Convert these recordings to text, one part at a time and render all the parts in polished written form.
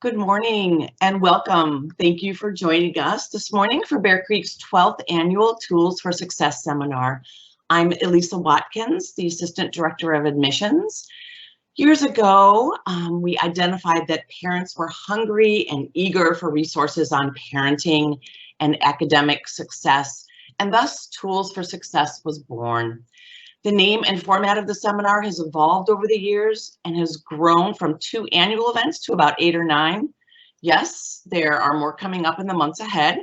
Good morning and welcome. Thank you for joining us this morning for Bear Creek's 12th Annual Tools for Success Seminar. I'm Elisa Watkins, the Assistant Director of Admissions. Years ago, we identified that parents were hungry and eager for resources on parenting and academic success, and thus Tools for Success was born. The name and format of the seminar has evolved over the years and has grown from 2 annual events to about 8 or 9. Yes, there are more coming up in the months ahead,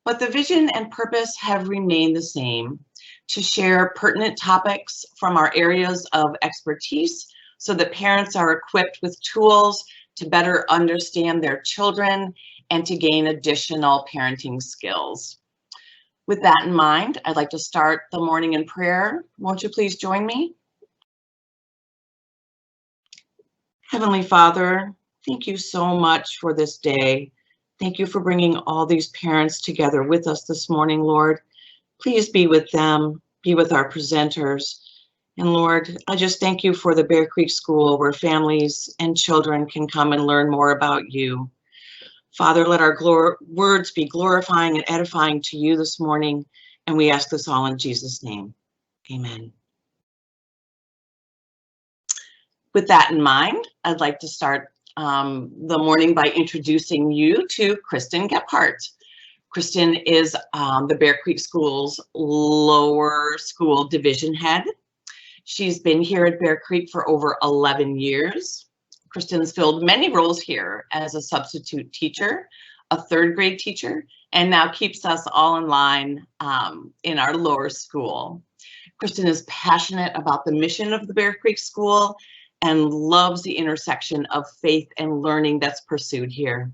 but the vision and purpose have remained the same: to share pertinent topics from our areas of expertise so that parents are equipped with tools to better understand their children and to gain additional parenting skills. With that in mind, I'd like to start the morning in prayer. Won't you please join me? Heavenly Father, thank you so much for this day. Thank you for bringing all these parents together with us this morning, Lord. Please be with them, be with our presenters. And Lord, I just thank you for the Bear Creek School where families and children can come and learn more about you. Father, let our words be glorifying and edifying to you this morning, and we ask this all in Jesus' name. Amen. With that in mind, I'd like to start the morning by introducing you to Kristen Gephardt. Kristen is the Bear Creek School's lower school division head. She's been here at Bear Creek for over 11 years. Kristen's filled many roles here as a substitute teacher, a 3rd grade teacher, and now keeps us all in line in our lower school. Kristen is passionate about the mission of the Bear Creek School and loves the intersection of faith and learning that's pursued here.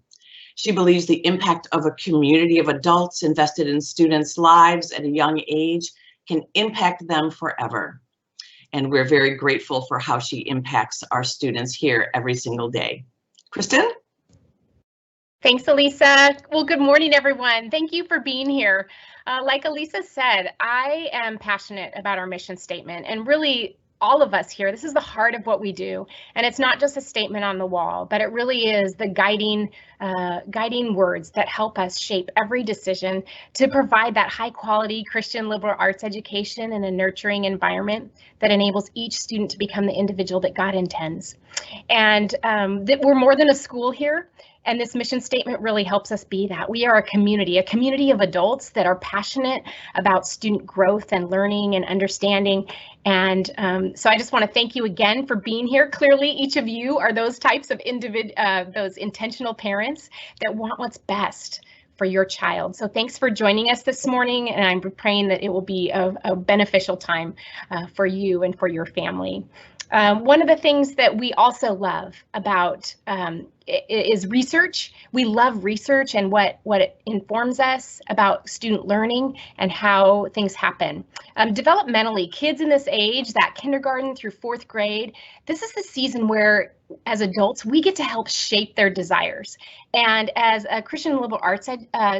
She believes the impact of a community of adults invested in students' lives at a young age can impact them forever. And we're very grateful for how she impacts our students here every single day. Kristen? Thanks, Elisa. Well, good morning, everyone. Thank you for being here. Like Elisa said, I am passionate about our mission statement, and really all of us here, this is the heart of what we do. And it's not just a statement on the wall, but it really is the guiding words that help us shape every decision to provide that high quality Christian liberal arts education in a nurturing environment that enables each student to become the individual that God intends. And that we're more than a school here. And this mission statement really helps us be that. We are a community of adults that are passionate about student growth and learning and understanding. And so I just want to thank you again for being here. Clearly, each of you are those types of those intentional parents that want what's best for your child. So thanks for joining us this morning, and I'm praying that it will be a beneficial time for you and for your family. One of the things that we also love about is research. We love research and what it informs us about student learning and how things happen. Developmentally, kids in this age, that kindergarten through 4th grade, this is the season where, as adults, we get to help shape their desires. And as a Christian liberal arts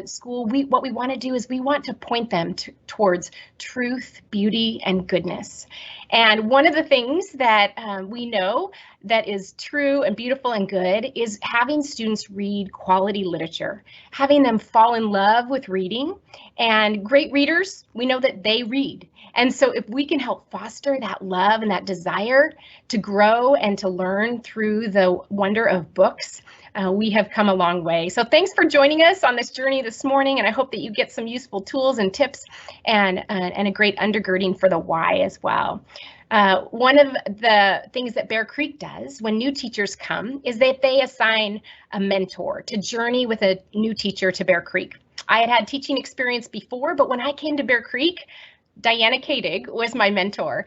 school, what we want to do is we want to point them towards truth, beauty, and goodness. And one of the things that we know that is true and beautiful and good is having students read quality literature, having them fall in love with reading. And great readers, we know that they read. And so if we can help foster that love and that desire to grow and to learn through the wonder of books, we have come a long way. So thanks for joining us on this journey this morning, and I hope that you get some useful tools and tips and a great undergirding for the why as well. One of the things that Bear Creek does when new teachers come is that they assign a mentor to journey with a new teacher to Bear Creek. I had teaching experience before, but when I came to Bear Creek, Dianna Kadeg was my mentor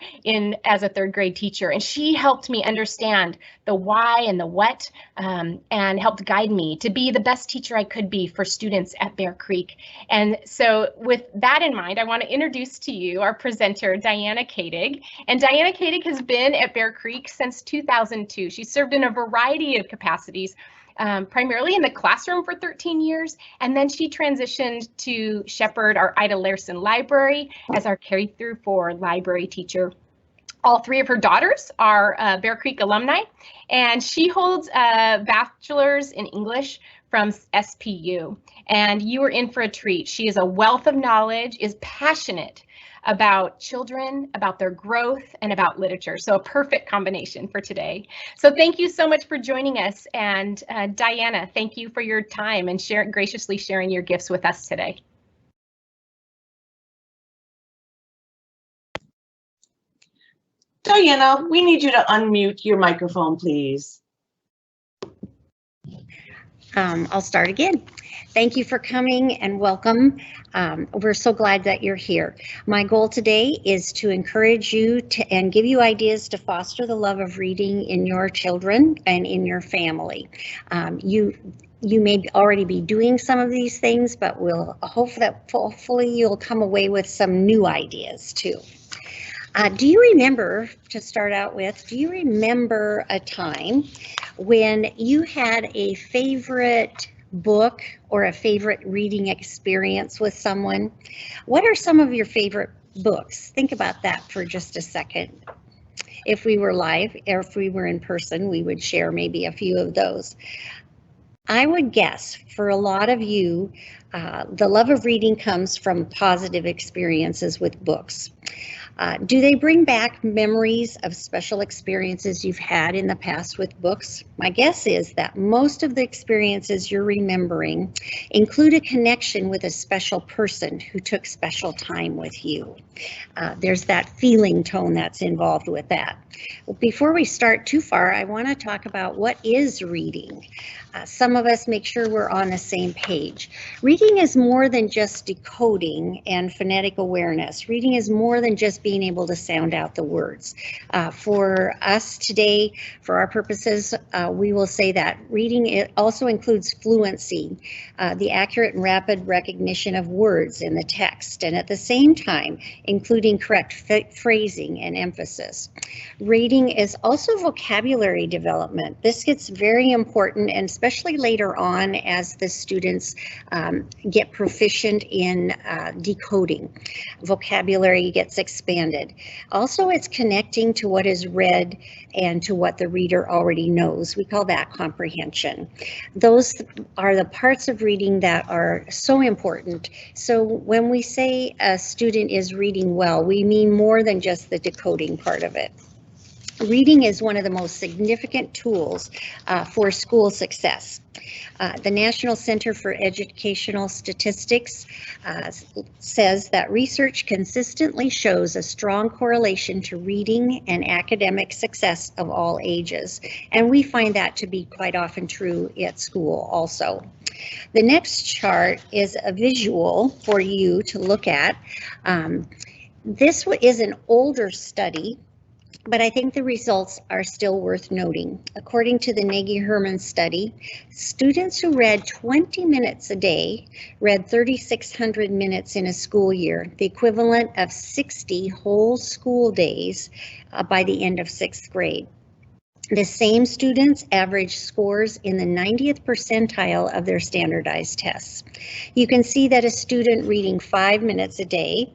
as a 3rd grade teacher, and she helped me understand the why and the what, and helped guide me to be the best teacher I could be for students at Bear Creek. And so with that in mind, I want to introduce to you our presenter, Dianna Kadeg. And Dianna Kadeg has been at Bear Creek since 2002. She served in a variety of capacities, primarily in the classroom for 13 years, and then she transitioned to shepherd our Ida Larson Library as our carry-through for library teacher. All three of her daughters are Bear Creek alumni, and she holds a bachelor's in English from SPU. And you are in for a treat. She is a wealth of knowledge, is passionate about children, about their growth, and about literature. So a perfect combination for today. So thank you so much for joining us. And Dianna, thank you for your time and graciously sharing your gifts with us today. Dianna, we need you to unmute your microphone, please. I'll start again. Thank you for coming and welcome. We're so glad that you're here. My goal today is to encourage you and give you ideas to foster the love of reading in your children and in your family. You may already be doing some of these things, but we'll hope that hopefully you'll come away with some new ideas too. Do you remember, to start out with, do you remember a time when you had a favorite book or a favorite reading experience with someone? What are some of your favorite books? Think about that for just a second. If we were live or if we were in person, we would share maybe a few of those. I would guess for a lot of you, the love of reading comes from positive experiences with books. Do they bring back memories of special experiences you've had in the past with books? My guess is that most of the experiences you're remembering include a connection with a special person who took special time with you. There's that feeling tone that's involved with that. Before we start too far, I want to talk about what is reading. Some of us make sure we're on the same page. Reading is more than just decoding and phonetic awareness. Reading is more than just being able to sound out the words. For us today, for our purposes, we will say that reading it also includes fluency, the accurate and rapid recognition of words in the text, and at the same time, including correct phrasing and emphasis. Reading is also vocabulary development. This gets very important, and especially later on as the students get proficient in decoding. Vocabulary gets expanded. Also, it's connecting to what is read and to what the reader already knows. We call that comprehension. Those are the parts of reading that are so important. So when we say a student is reading well, we mean more than just the decoding part of it. Reading is one of the most significant tools for school success. The National Center for Educational Statistics says that research consistently shows a strong correlation to reading and academic success of all ages. And we find that to be quite often true at school also. The next chart is a visual for you to look at. This is an older study, but I think the results are still worth noting. According to the Nagy-Herman study, students who read 20 minutes a day read 3,600 minutes in a school year, the equivalent of 60 whole school days by the end of 6th grade. The same students average scores in the 90th percentile of their standardized tests. You can see that a student reading 5 minutes a day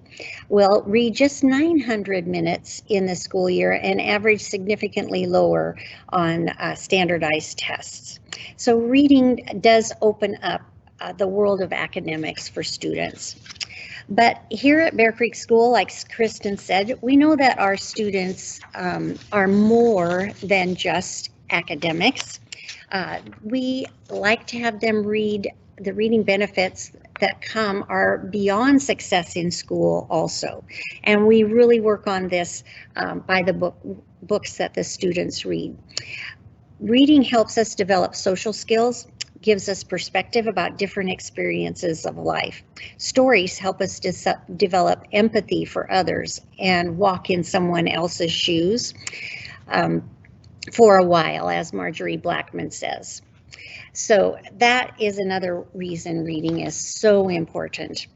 will read just 900 minutes in the school year and average significantly lower on standardized tests. So reading does open up the world of academics for students. But here at Bear Creek School, like Kristen said, we know that our students are more than just academics. We like to have them read. The reading benefits that come are beyond success in school also. And we really work on this by the books that the students read. Reading helps us develop social skills, gives us perspective about different experiences of life. Stories help us develop empathy for others and walk in someone else's shoes for a while, as Marjorie Blackman says. So that is another reason reading is so important.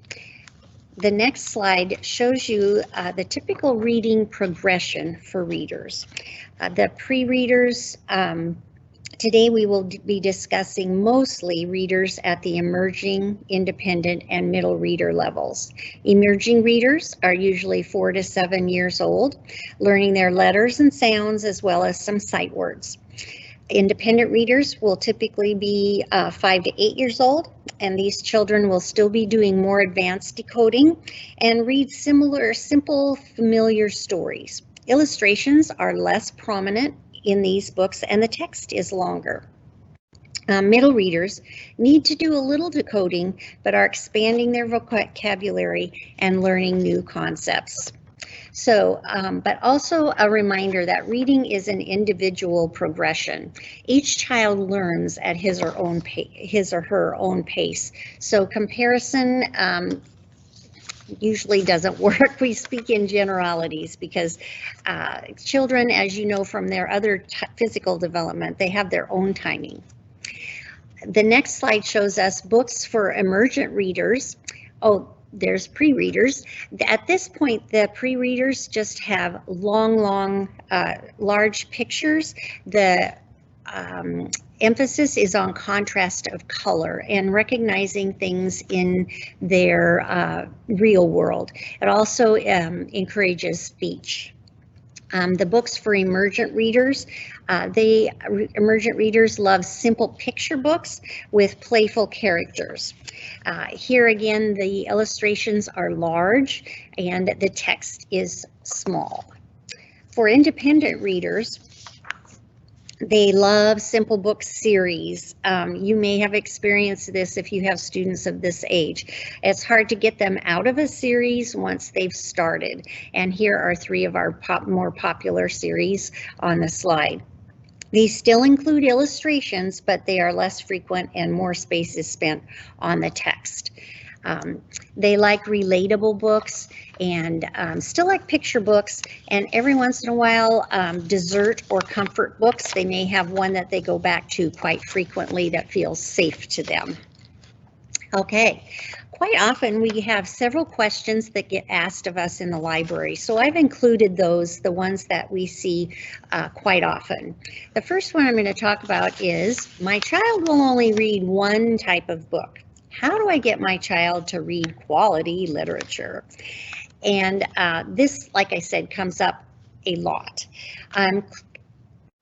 The next slide shows you the typical reading progression for readers. The pre-readers Today we will be discussing mostly readers at the emerging, independent, and middle reader levels. Emerging readers are usually 4 to 7 years old, learning their letters and sounds as well as some sight words. Independent readers will typically be 5 to 8 years old, and these children will still be doing more advanced decoding and read similar, simple, familiar stories. Illustrations are less prominent in these books and the text is longer. Middle readers need to do a little decoding, but are expanding their vocabulary and learning new concepts. So, but also a reminder that reading is an individual progression. Each child learns at his or her own pace. So comparison usually doesn't work. We speak in generalities because children, as you know from their other physical development, they have their own timing. The next slide shows us books for emergent readers. Oh, there's pre-readers. At this point, the pre-readers just have long, large pictures. The emphasis is on contrast of color and recognizing things in their real world. It also encourages speech. The books for emergent readers, emergent readers love simple picture books with playful characters. Here again, the illustrations are large and the text is small. For independent readers, they love simple book series. You may have experienced this if you have students of this age. It's hard to get them out of a series once they've started. And here are 3 of our more popular series on the slide. These still include illustrations, but they are less frequent and more space is spent on the text. They like relatable books and still like picture books, and every once in a while dessert or comfort books. They may have one that they go back to quite frequently that feels safe to them. Okay, quite often we have several questions that get asked of us in the library, so I've included those, the ones that we see quite often. The first one I'm going to talk about is, my child will only read one type of book. How do I get my child to read quality literature? And this, like I said, comes up a lot.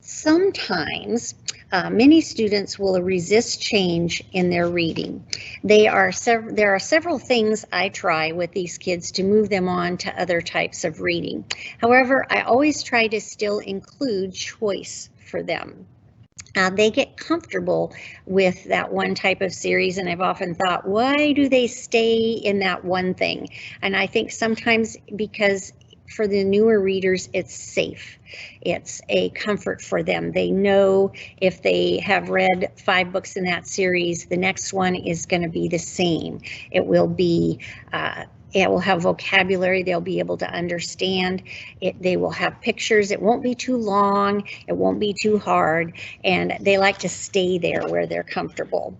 Sometimes many students will resist change in their reading. There are several things I try with these kids to move them on to other types of reading. However, I always try to still include choice for them. They get comfortable with that one type of series, and I've often thought, why do they stay in that one thing? And I think sometimes because for the newer readers, it's safe. It's a comfort for them. They know if they have read 5 books in that series, the next one is going to be the same. It will be it will have vocabulary they'll be able to understand. They will have pictures. It won't be too long. It won't be too hard. And they like to stay there where they're comfortable.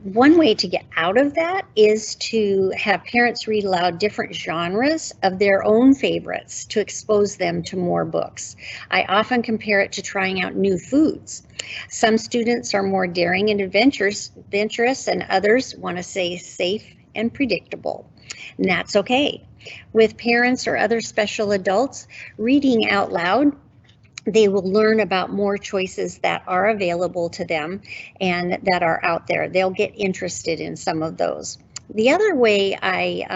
One way to get out of that is to have parents read aloud different genres of their own favorites to expose them to more books. I often compare it to trying out new foods. Some students are more daring and adventurous, and others want to stay safe and predictable. And that's okay. With parents or other special adults, reading out loud, they will learn about more choices that are available to them and that are out there. They'll get interested in some of those. The other way I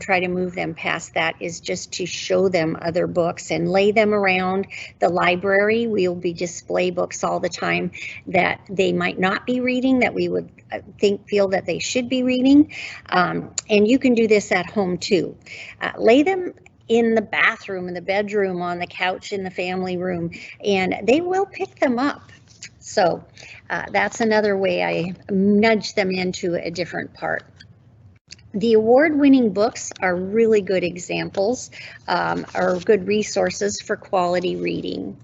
try to move them past that is just to show them other books and lay them around the library. We'll be display books all the time that they might not be reading, that we would feel that they should be reading. And you can do this at home too. Lay them in the bathroom, in the bedroom, on the couch in the family room, and they will pick them up. So that's another way I nudge them into a different part. The award-winning books are really good examples, or good resources for quality reading.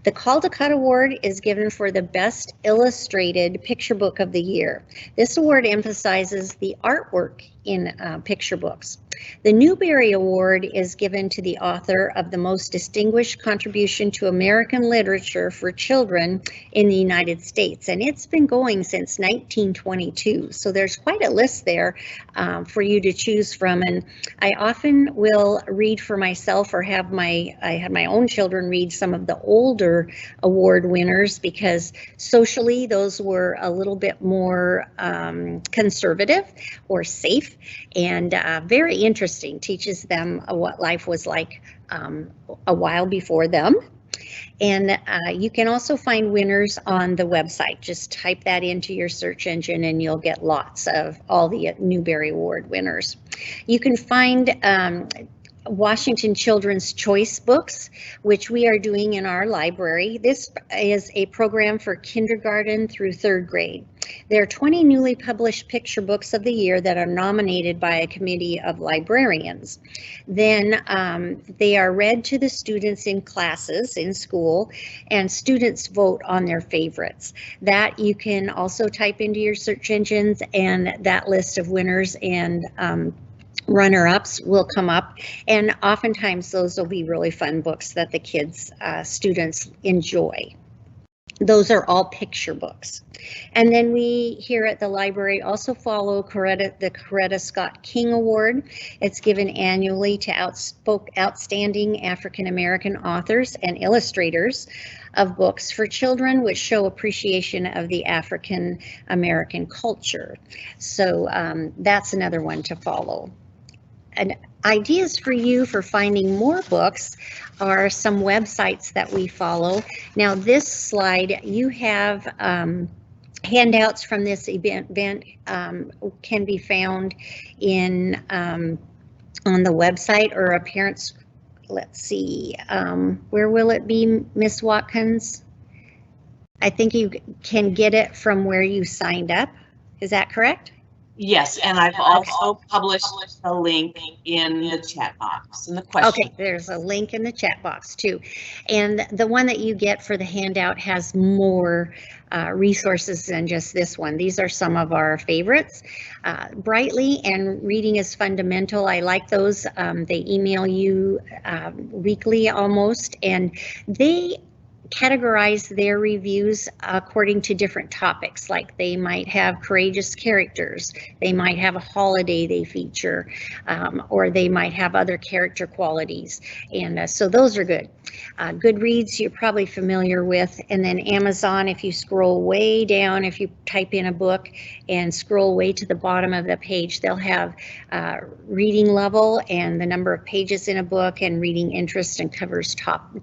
The Caldecott Award is given for the Best Illustrated Picture Book of the Year. This award emphasizes the artwork in picture books. The Newbery Award is given to the author of the most distinguished contribution to American literature for children in the United States, and it's been going since 1922. So there's quite a list there for you to choose from, and I often will read for myself or I had my own children read some of the older award winners, because socially those were a little bit more conservative or safe, and very interesting, teaches them what life was like a while before them. And you can also find winners on the website. Just type that into your search engine and you'll get lots of all the Newbery Award winners. You can find Washington Children's Choice Books, which we are doing in our library. This is a program for kindergarten through 3rd grade. There are 20 newly published picture books of the year that are nominated by a committee of librarians. Then they are read to the students in classes in school, and students vote on their favorites. That you can also type into your search engines, and that list of winners and runner-ups will come up, and oftentimes those will be really fun books that the kids, students enjoy. Those are all picture books. And then we here at the library also follow the Coretta Scott King Award. It's given annually to outstanding African American authors and illustrators of books for children which show appreciation of the African American culture. So that's another one to follow. And ideas for you for finding more books are some websites that we follow. Now this slide, you have handouts from this event can be found in on the website or a parent's, let's see, where will it be, Miss Watkins? I think you can get it from where you signed up. Is that correct? Yes, and I've also published the link in the chat box in the question. Okay, there's a link in the chat box too. And the one that you get for the handout has more resources than just this one. These are some of our favorites. Brightly and Reading is Fundamental. I like those. They email you weekly almost, and they categorize their reviews according to different topics. Like they might have courageous characters, they might have a holiday they feature, or they might have other character qualities, and so those are good. Goodreads you're probably familiar with, and then Amazon, if you scroll way down, if you type in a book and scroll way to the bottom of the page, they'll have reading level and the number of pages in a book and reading interest, and covers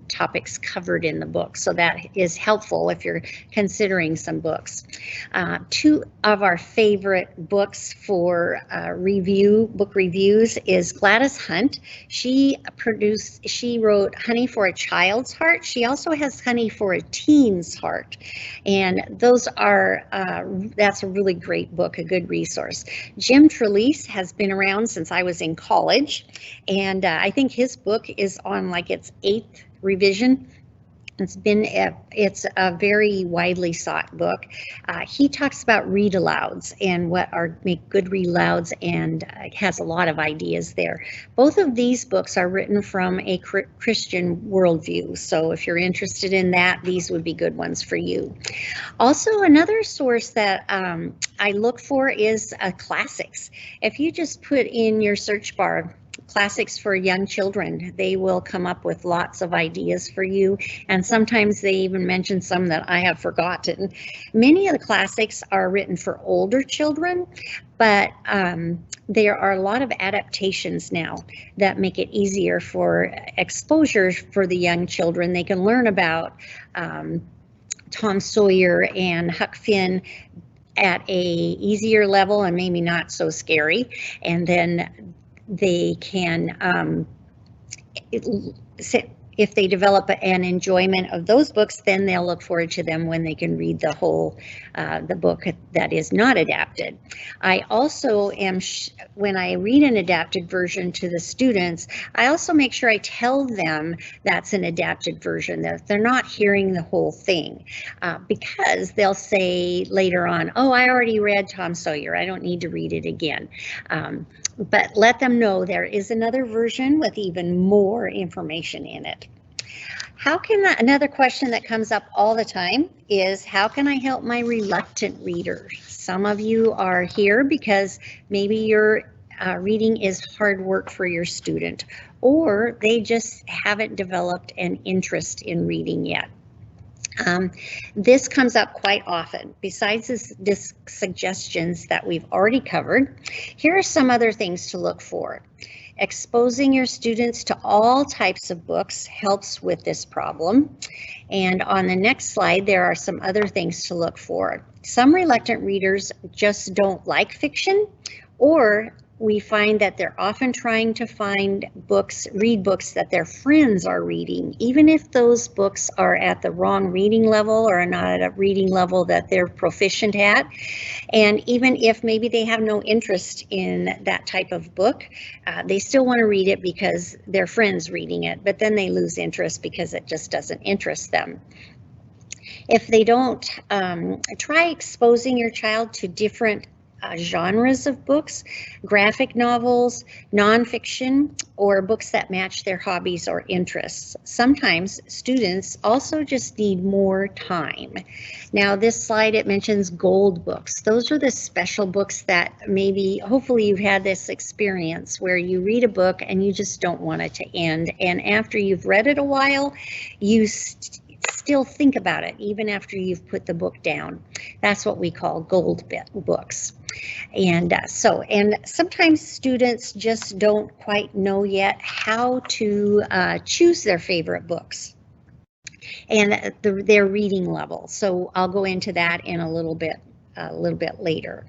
topics covered in the book. So that is helpful if you're considering some books. Two of our favorite books for book reviews is Gladys Hunt. She wrote Honey for a Child's Heart. She also has Honey for a Teen's Heart, and those are that's a really great book, a good resource. Jim Trelease has been around since I was in college, and I think his book is on like its 8th revision. It's a very widely sought book. He talks about read alouds and what make good read alouds, and has a lot of ideas there. Both of these books are written from a Christian worldview, so if you're interested in that, these would be good ones for you. Also, another source that I look for is classics. If you just put in your search bar classics for young children, they will come up with lots of ideas for you, and sometimes they even mention some that I have forgotten. Many of the classics are written for older children, but there are a lot of adaptations now that make it easier for exposure for the young children. They can learn about Tom Sawyer and Huck Finn at a easier level and maybe not so scary, and then they can if they develop an enjoyment of those books, then they'll look forward to them when they can read the whole, the book that is not adapted. I also am, when I read an adapted version to the students, I also make sure I tell them that's an adapted version, that they're not hearing the whole thing, because they'll say later on, oh, I already read Tom Sawyer, I don't need to read it again. But let them know there is another version with even more information in it. Another question that comes up all the time is, how can I help my reluctant readers? Some of you are here because maybe your reading is hard work for your student, or they just haven't developed an interest in reading yet. This comes up quite often. Besides this suggestions that we've already covered, here are some other things to look for. Exposing your students to all types of books helps with this problem. And on the next slide, there are some other things to look for. Some reluctant readers just don't like fiction, or we find that they're often trying to read books that their friends are reading, even if those books are at the wrong reading level or are not at a reading level that they're proficient at. And even if maybe they have no interest in that type of book, they still want to read it because their friend's reading it, but then they lose interest because it just doesn't interest them. If they don't, try exposing your child to different genres of books, graphic novels, nonfiction, or books that match their hobbies or interests. Sometimes students also just need more time. Now this slide, it mentions gold books. Those are the special books that maybe, hopefully you've had this experience where you read a book and you just don't want it to end. And after you've read it a while, you still think about it even after you've put the book down. That's what we call gold books. And and sometimes students just don't quite know yet how to choose their favorite books and their reading level. So I'll go into that in a little bit later.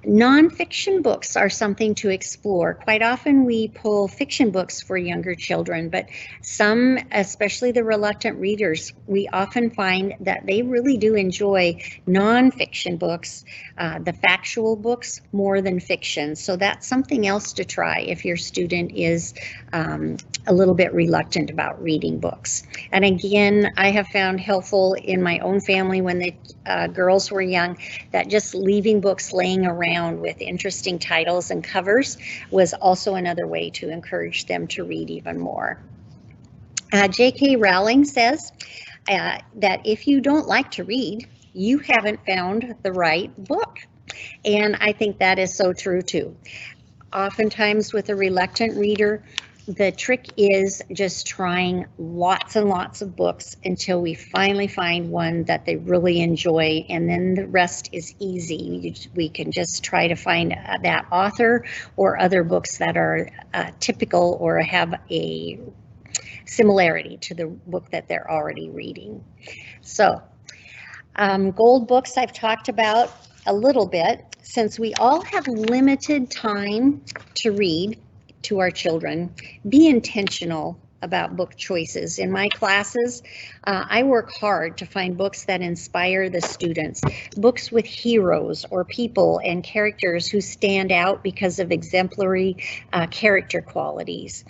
Nonfiction books are something to explore. Quite often we pull fiction books for younger children, but some, especially the reluctant readers, we often find that they really do enjoy nonfiction books, the factual books, more than fiction. So that's something else to try if your student is a little bit reluctant about reading books. And again, I have found helpful in my own family when the girls were young, that just leaving books laying around with interesting titles and covers was also another way to encourage them to read even more. J.K. Rowling says that if you don't like to read, you haven't found the right book. And I think that is so true too. Oftentimes with a reluctant reader, the trick is just trying lots and lots of books until we finally find one that they really enjoy, and then the rest is easy. We can just try to find that author or other books that are typical or have a similarity to the book that they're already reading. So, gold books I've talked about a little bit. Since we all have limited time to read to our children, be intentional about book choices. In my classes, I work hard to find books that inspire the students, books with heroes or people and characters who stand out because of exemplary character qualities,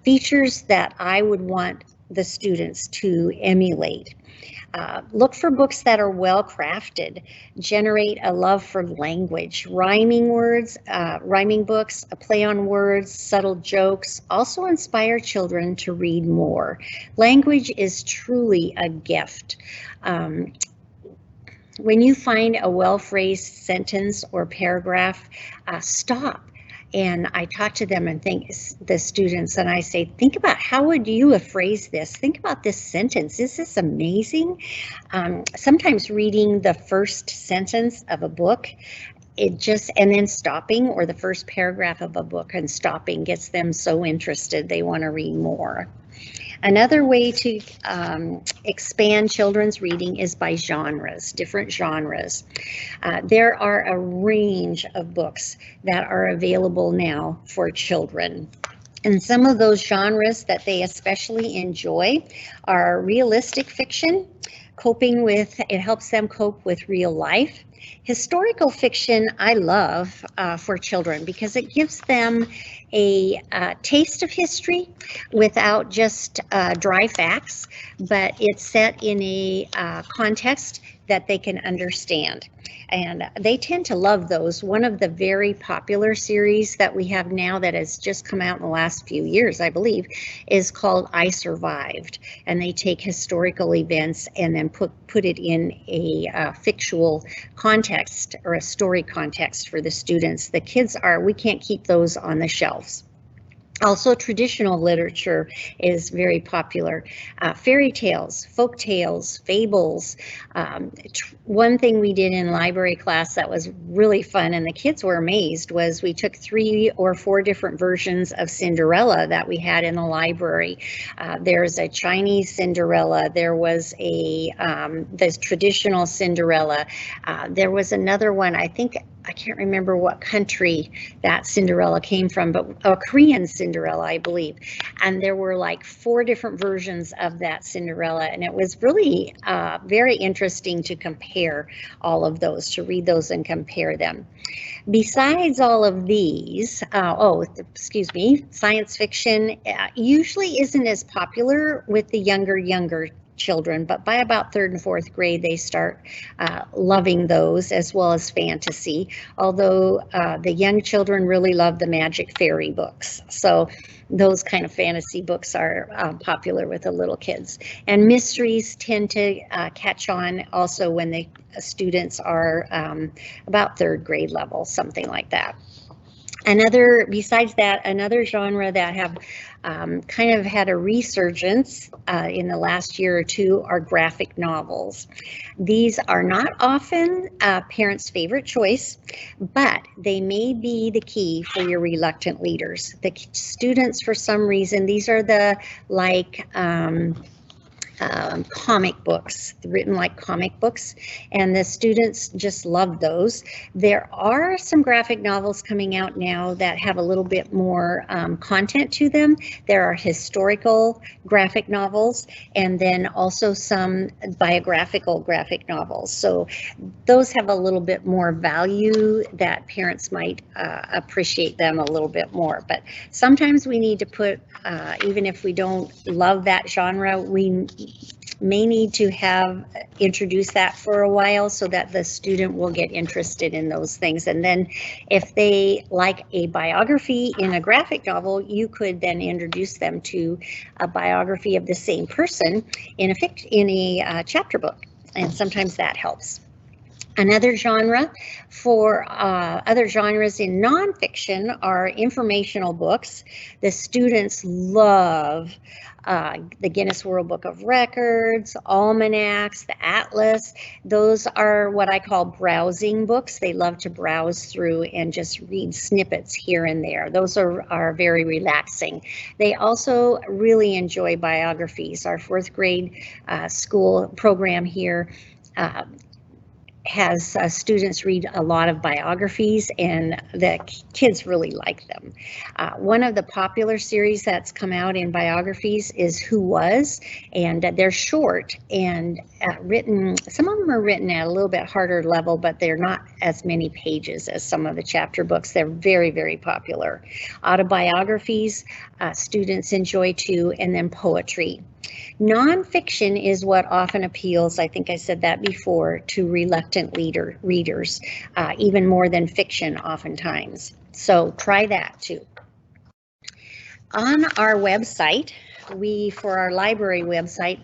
features that I would want the students to emulate. Look for books that are well crafted, generate a love for language, rhyming words, rhyming books, a play on words, subtle jokes, also inspire children to read more. Language is truly a gift. When you find a well-phrased sentence or paragraph, stop. And I talk to them and the students, and I say, think about how would you have phrased this? Think about this sentence. Is this amazing? Sometimes reading the first sentence of a book, and then stopping, or the first paragraph of a book and stopping, gets them so interested they want to read more. Another way to expand children's reading is by genres, different genres. There are a range of books that are available now for children. And some of those genres that they especially enjoy are realistic fiction, it helps them cope with real life. Historical fiction I love for children because it gives them a taste of history without just dry facts, but it's set in a context that they can understand. And they tend to love those. One of the very popular series that we have now that has just come out in the last few years, I believe, is called I Survived. And they take historical events and then put it in a fictional context or a story context for the students. The kids we can't keep those on the shelves. Also, traditional literature is very popular. Fairy tales, folk tales, fables. One thing we did in library class that was really fun and the kids were amazed was we took 3 or 4 different versions of Cinderella that we had in the library. There's a Chinese Cinderella. There was the traditional Cinderella. There was another one, I can't remember what country that Cinderella came from, but a Korean Cinderella, I believe. And there were like 4 different versions of that Cinderella. And it was really very interesting to compare all of those, to read those and compare them. Besides all of these, science fiction usually isn't as popular with the younger children, but by about 3rd and 4th grade they start loving those, as well as fantasy, although the young children really love the magic fairy books. So those kind of fantasy books are popular with the little kids. And mysteries tend to catch on also when the students are about 3rd grade level, something like that. Besides that, another genre that have kind of had a resurgence in the last year or 2 are graphic novels. These are not often parents' favorite choice, but they may be the key for your reluctant leaders. The students, for some reason, these are the comic books, written like comic books, and the students just love those. There are some graphic novels coming out now that have a little bit more content to them. There are historical graphic novels, and then also some biographical graphic novels. So those have a little bit more value that parents might appreciate them a little bit more. But sometimes we need to put, even if we don't love that genre, we may need to have introduced that for a while so that the student will get interested in those things. And then if they like a biography in a graphic novel, you could then introduce them to a biography of the same person in a chapter book. And sometimes that helps. Another genre for other genres in nonfiction are informational books. The students love the Guinness World Book of Records, almanacs, the atlas. Those are what I call browsing books. They love to browse through and just read snippets here and there. Those are very relaxing. They also really enjoy biographies. Our 4th grade school program here has students read a lot of biographies, and the kids really like them. One of the popular series that's come out in biographies is Who Was, and they're short and written, some of them are written at a little bit harder level, but they're not as many pages as some of the chapter books. They're very, very popular. Autobiographies, students enjoy too, and then poetry. Nonfiction is what often appeals, I think I said that before, to reluctant readers, even more than fiction oftentimes. So try that too. On our website, for our library website,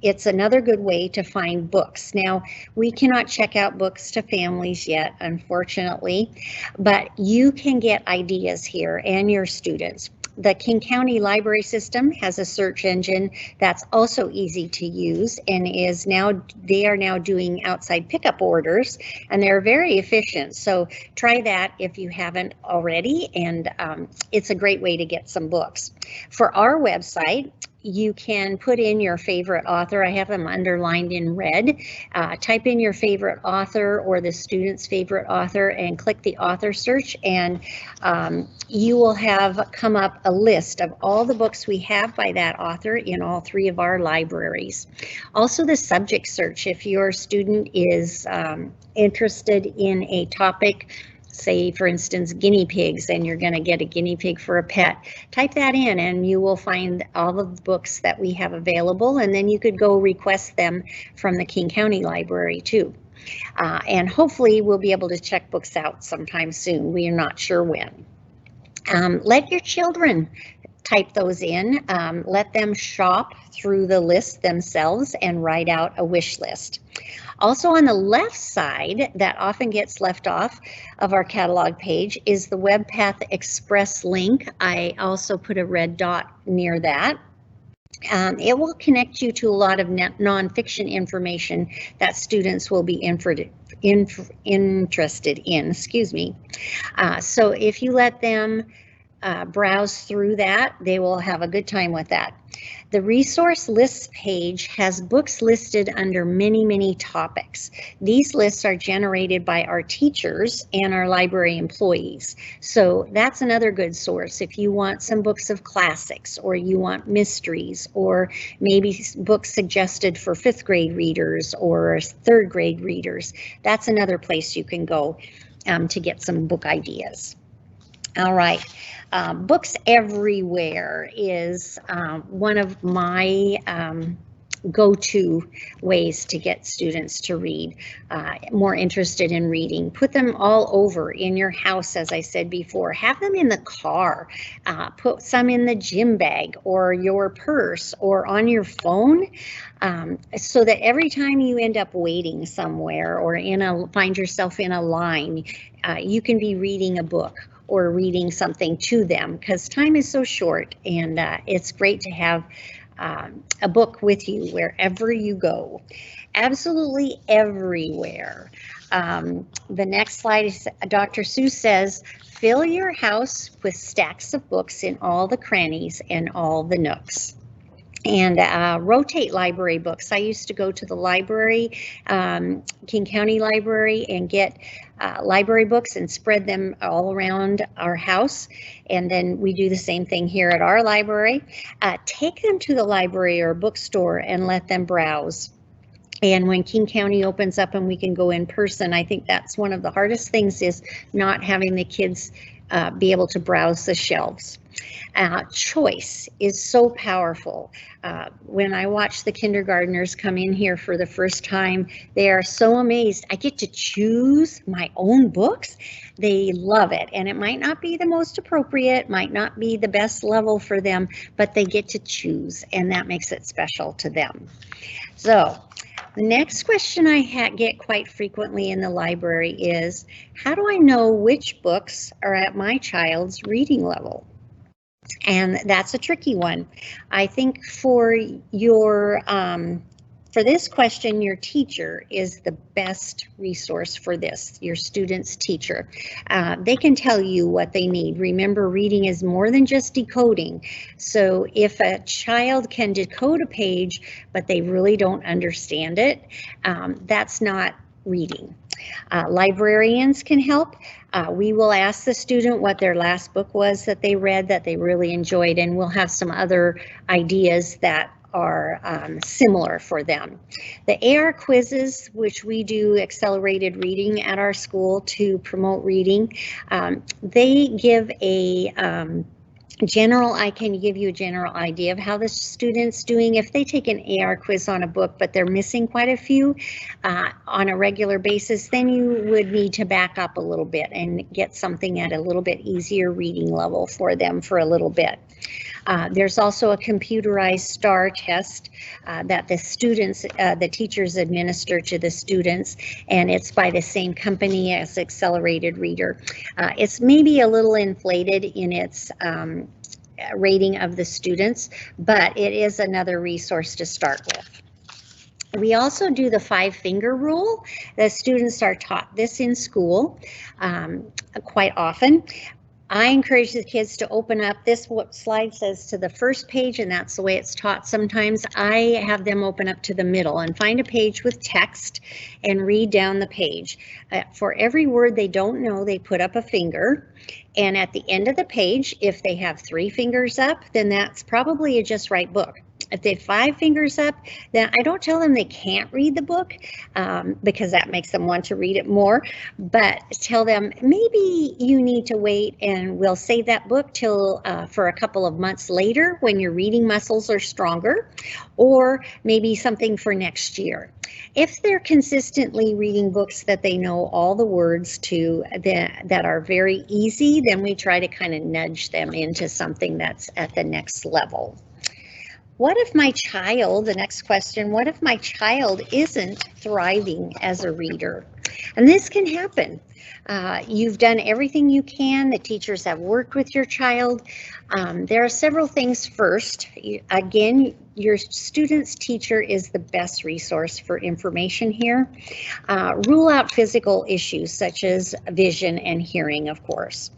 it's another good way to find books. Now, we cannot check out books to families yet, unfortunately, but you can get ideas here and your students. The King County Library System has a search engine that's also easy to use, and they are now doing outside pickup orders, and they're very efficient. So try that if you haven't already, and it's a great way to get some books. For our website, you can put in your favorite author. I have them underlined in red. Type in your favorite author or the student's favorite author and click the author search, and you will have come up a list of all the books we have by that author in all 3 of our libraries. Also the subject search, if your student is interested in a topic, say for instance guinea pigs, and you're going to get a guinea pig for a pet, type that in and you will find all of the books that we have available, and then you could go request them from the King County Library too. And hopefully we'll be able to check books out sometime soon. We are not sure when. Let your children type those in. Let them shop through the list themselves and write out a wish list. Also on the left side, that often gets left off of our catalog page, is the WebPath Express link. I also put a red dot near that. It will connect you to a lot of nonfiction information that students will be interested in. Excuse me. So if you let them browse through that, they will have a good time with that. The resource lists page has books listed under many topics. These lists are generated by our teachers and our library employees. So that's another good source if you want some books of classics, or you want mysteries, or maybe books suggested for 5th grade readers or 3rd grade readers. That's another place you can go to get some book ideas. All right. Books Everywhere is one of my go-to ways to get students to read, more interested in reading. Put them all over in your house, as I said before. Have them in the car. Put some in the gym bag or your purse or on your phone, so that every time you end up waiting somewhere or find yourself in a line, you can be reading a book or reading something to them, because time is so short, and it's great to have a book with you wherever you go. Absolutely everywhere. The next slide is Dr. Seuss says, fill your house with stacks of books in all the crannies and all the nooks. And rotate library books. I used to go to the library, King County Library, and get library books and spread them all around our house. And then we do the same thing here at our library. Take them to the library or bookstore and let them browse. And when King County opens up and we can go in person, I think that's one of the hardest things, is not having the kids be able to browse the shelves. Choice is so powerful. When I watch the kindergartners come in here for the first time, they are so amazed. I get to choose my own books. They love it, and it might not be the most appropriate, might not be the best level for them, but they get to choose, and that makes it special to them. So the next question I get quite frequently in the library is, how do I know which books are at my child's reading level? And that's a tricky one. I think for this question, your teacher is the best resource for this, your student's teacher. They can tell you what they need. Remember, reading is more than just decoding. So if a child can decode a page, but they really don't understand it, that's not reading. Librarians can help. We will ask the student what their last book was that they read that they really enjoyed, and we'll have some other ideas that are similar for them. The AR quizzes, which we do accelerated reading at our school to promote reading, they give a I can give you a general idea of how the student's doing. If they take an AR quiz on a book, but they're missing quite a few on a regular basis, then you would need to back up a little bit and get something at a little bit easier reading level for them for a little bit. There's also a computerized STAR test that the teachers administer to the students, and it's by the same company as Accelerated Reader. It's maybe a little inflated in its rating of the students, but it is another resource to start with. We also do the 5-finger rule. The students are taught this in school quite often. I encourage the kids to open up this, what slide says, to the first page, and that's the way it's taught sometimes. I have them open up to the middle and find a page with text and read down the page. For every word they don't know, they put up a finger. And at the end of the page, if they have 3 fingers up, then that's probably a just right book. If they have 5 fingers up, then I don't tell them they can't read the book because that makes them want to read it more, but tell them maybe you need to wait and we'll save that book till for a couple of months later when your reading muscles are stronger, or maybe something for next year. If they're consistently reading books that they know all the words to that are very easy, then we try to kind of nudge them into something that's at the next level. What if my child, the next question, what if my child isn't thriving as a reader? And this can happen. You've done everything you can. The teachers have worked with your child. There are several things. First, again, your student's teacher is the best resource for information here. Rule out physical issues such as vision and hearing, of course.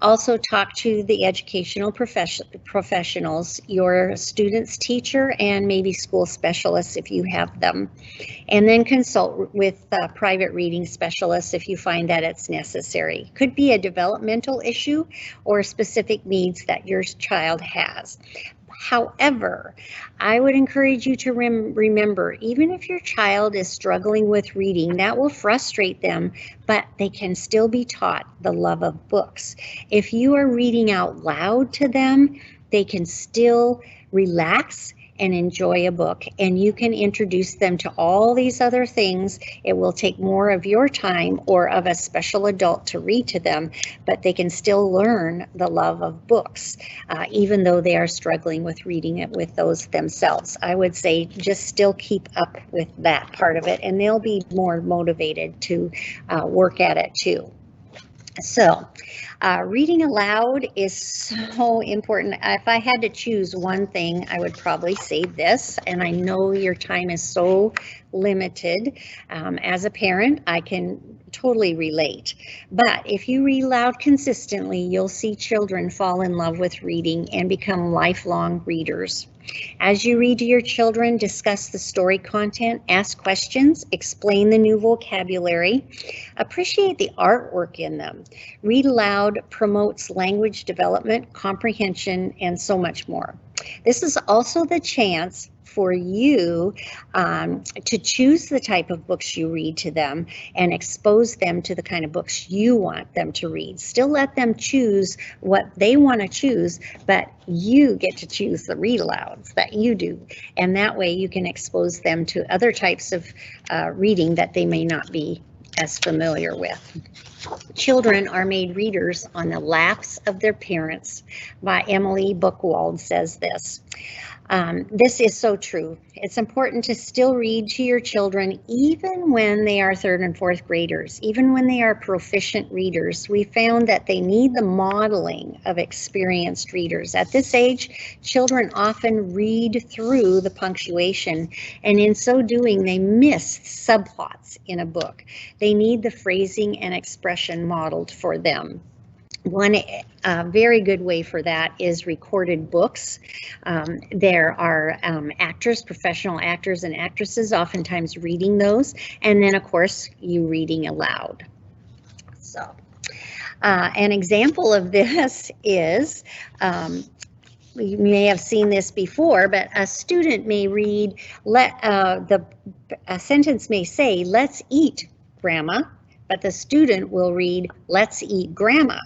Also talk to the educational professionals, your student's teacher, and maybe school specialists if you have them. And then consult with private reading specialists if you find that it's necessary. Could be a developmental issue or specific needs that your child has. However, I would encourage you to remember, even if your child is struggling with reading, that will frustrate them, but they can still be taught the love of books. If you are reading out loud to them, they can still relax and enjoy a book, and you can introduce them to all these other things. It will take more of your time or of a special adult to read to them, but they can still learn the love of books, even though they are struggling with reading it with those themselves. I would say just still keep up with that part of it, and they'll be more motivated to work at it too. So, reading aloud is so important. If I had to choose one thing, I would probably say this, and I know your time is so limited. As a parent, I can totally relate. But if you read aloud consistently, you'll see children fall in love with reading and become lifelong readers. As you read to your children, discuss the story content, ask questions, explain the new vocabulary, appreciate the artwork in them. Read aloud promotes language development, comprehension, and so much more. This is also the chance for you to choose the type of books you read to them and expose them to the kind of books you want them to read. Still let them choose what they want to choose, but you get to choose the read alouds that you do. And that way you can expose them to other types of reading that they may not be as familiar with. Children are made readers on the laps of their parents by Emily Buchwald says this. This is so true. It's important to still read to your children even when they are 3rd and 4th graders, even when they are proficient readers. We found that they need the modeling of experienced readers. At this age, children often read through the punctuation, and in so doing, they miss subplots in a book. They need the phrasing and expression modeled for them. One very good way for that is recorded books. There are actors, professional actors and actresses, oftentimes reading those, and then of course you reading aloud. So an example of this is, you may have seen this before, but a student may read, a sentence may say, "Let's eat, Grandma," but the student will read, "Let's eat, Grandma."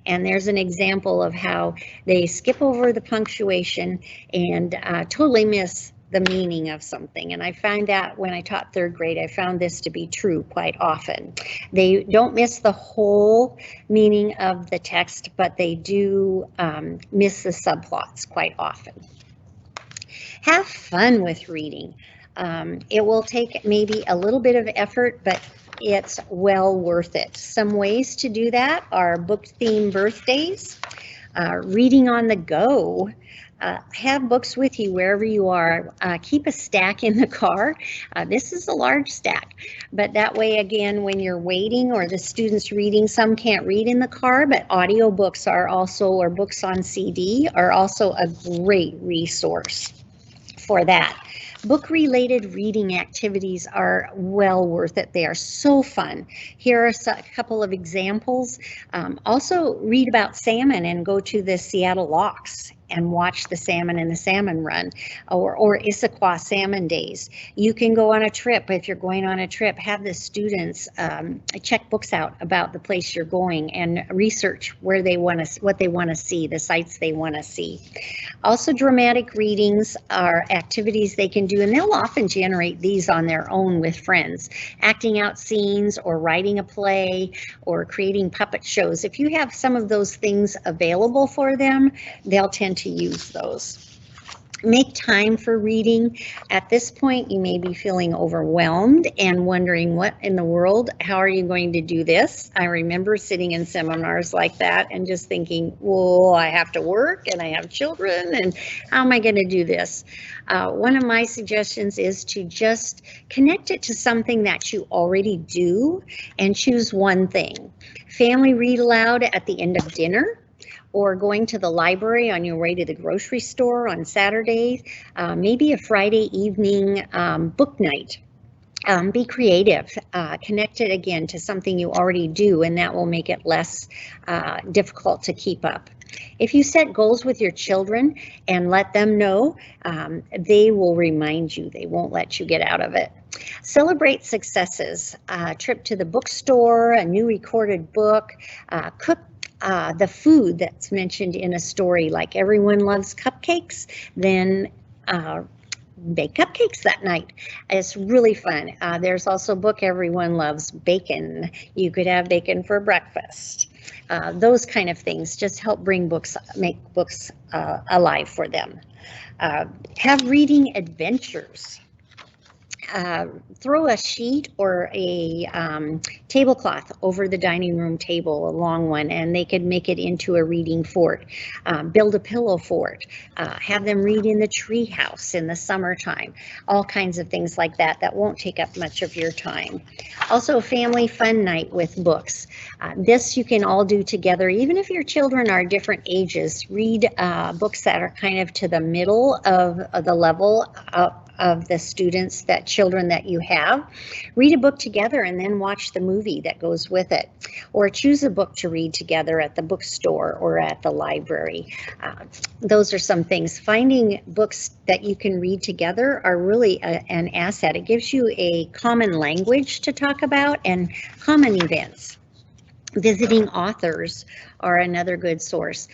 And there's an example of how they skip over the punctuation and totally miss the meaning of something. And I find that when I taught 3rd grade, I found this to be true quite often. They don't miss the whole meaning of the text, but they do miss the subplots quite often. Have fun with reading. It will take maybe a little bit of effort, but it's well worth it. Some ways to do that are book theme birthdays, reading on the go, Have books with you wherever you are. Keep a stack in the car. This is a large stack, but that way, again, when you're waiting or the student's reading, some can't read in the car, but audiobooks are also, or books on CD are also a great resource for that. Book-related reading activities are well worth it. They are so fun. Here are a couple of examples. Also read about salmon and go to the Seattle Locks and watch the salmon in the salmon run, or Issaquah Salmon Days. You can go on a trip. If you're going on a trip, have the students check books out about the place you're going and research where they want to, what they want to see, the sites they want to see. Also, dramatic readings are activities they can do, and they'll often generate these on their own with friends. Acting out scenes or writing a play or creating puppet shows. If you have some of those things available for them, they'll tend to use those. Make time for reading. At this point, you may be feeling overwhelmed and wondering what in the world, how are you going to do this? I remember sitting in seminars like that and just thinking, well, I have to work and I have children and how am I going to do this? One of my suggestions is to just connect it to something that you already do and choose one thing. Family read aloud at the end of dinner, or going to the library on your way to the grocery store on Saturdays, maybe a Friday evening book night. Be creative, connect it again to something you already do, and that will make it less difficult to keep up. If you set goals with your children and let them know, they will remind you, they won't let you get out of it. Celebrate successes, a trip to the bookstore, a new recorded book, cook the food that's mentioned in a story, like everyone loves cupcakes, then bake cupcakes that night. It's really fun. There's also a book, Everyone Loves Bacon. You could have bacon for breakfast. Those kind of things just help bring books, make books alive for them. Have reading adventures. Throw a sheet or a tablecloth over the dining room table, a long one, and they could make it into a reading fort. Build a pillow fort. Have them read in the tree house in the summertime. All kinds of things like that that won't take up much of your time. Also, family fun night with books. This you can all do together, even if your children are different ages. Read books that are kind of to the middle of the level of the students, that children that you have. Read a book together and then watch the movie that goes with it, or choose a book to read together at the bookstore or at the library. Those are some things. Finding books that you can read together are really an asset. It gives you a common language to talk about and common events. Visiting authors are another good source.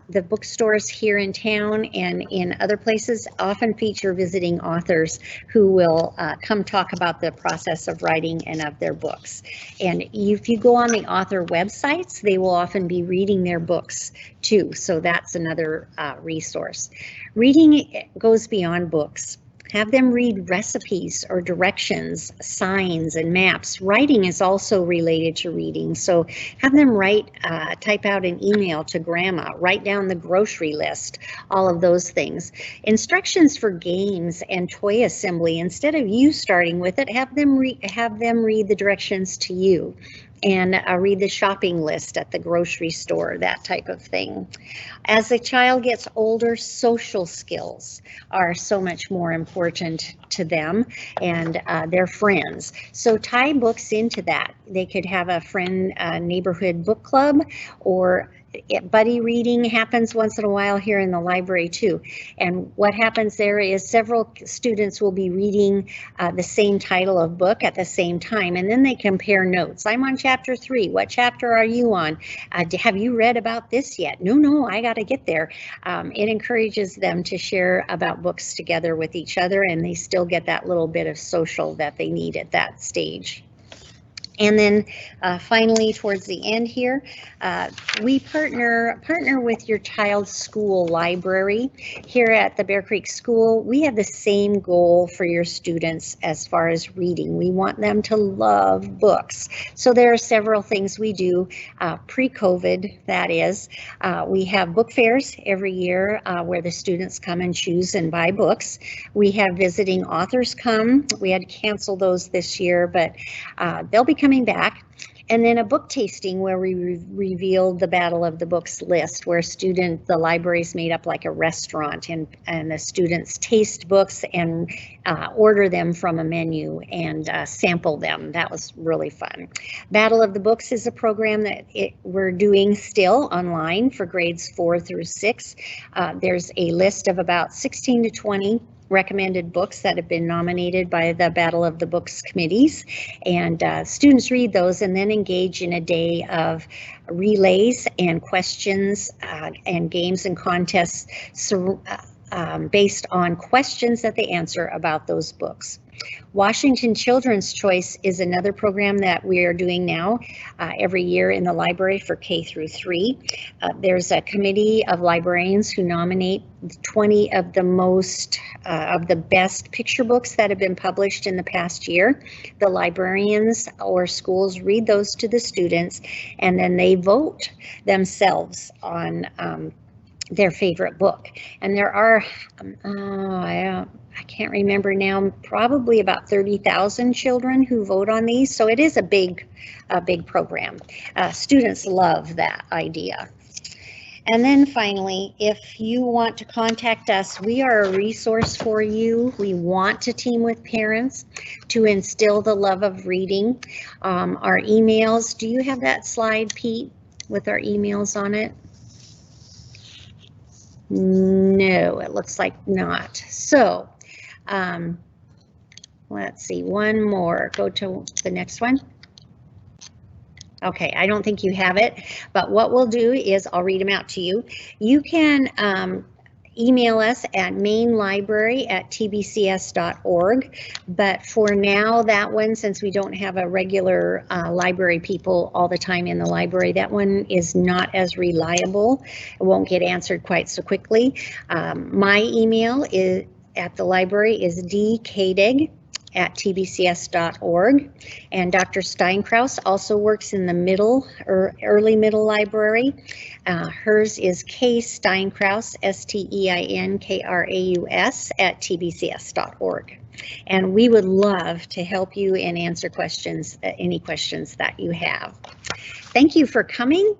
The bookstores here in town and in other places often feature visiting authors who will come talk about the process of writing and of their books. And if you go on the author websites, they will often be reading their books too. So that's another resource. Reading goes beyond books. Have them read recipes or directions, signs, and maps. Writing is also related to reading, so have them type out an email to grandma, write down the grocery list, all of those things. Instructions for games and toy assembly. Instead of you starting with it, have them read the directions to you. And read the shopping list at the grocery store, that type of thing. As a child gets older, social skills are so much more important to them and their friends. So tie books into that. They could have a friend neighborhood book club, or buddy reading happens once in a while here in the library too. And what happens there is several students will be reading the same title of book at the same time, and then they compare notes. I'm on chapter 3. What chapter are you on? Have you read about this yet? No, I got to get there. It encourages them to share about books together with each other, and they still get that little bit of social that they need at that stage. And then finally, towards the end here, we partner with your child's school library. Here at the Bear Creek School, we have the same goal for your students as far as reading. We want them to love books. So there are several things we do pre-COVID, that is. We have book fairs every year where the students come and choose and buy books. We have visiting authors come. We had to cancel those this year, but they'll be coming back. And then a book tasting where we revealed the Battle of the Books list, where the library's made up like a restaurant, and the students taste books and order them from a menu and sample them. That was really fun. Battle of the Books is a program that we're doing still online for grades 4 through 6. There's a list of about 16 to 20 recommended books that have been nominated by the Battle of the Books committees, and students read those and then engage in a day of relays and questions and games and contests based on questions that they answer about those books. Washington Children's Choice is another program that we are doing now every year in the library for K through 3. There's a committee of librarians who nominate 20 of the best picture books that have been published in the past year. The librarians or schools read those to the students, and then they vote themselves on their favorite book. And there are, I can't remember now, probably about 30,000 children who vote on these. So it is a big program. Students love that idea. And then finally, if you want to contact us, we are a resource for you. We want to team with parents to instill the love of reading. Our emails, do you have that slide, Pete, with our emails on it? No, it looks like not. So let's see, one more. Go to the next one. Okay, I don't think you have it, but what we'll do is I'll read them out to you. You can email us at mainlibrary@tbcs.org, but for now, that one, since we don't have a regular library people all the time in the library, that one is not as reliable. It won't get answered quite so quickly. My email is at the library is dkadeg@tbcs.org, and Dr. Steinkraus also works in the early middle library. Hers is ksteinkraus, STEINKRAUS @tbcs.org. And we would love to help you and answer questions, any questions that you have. Thank you for coming.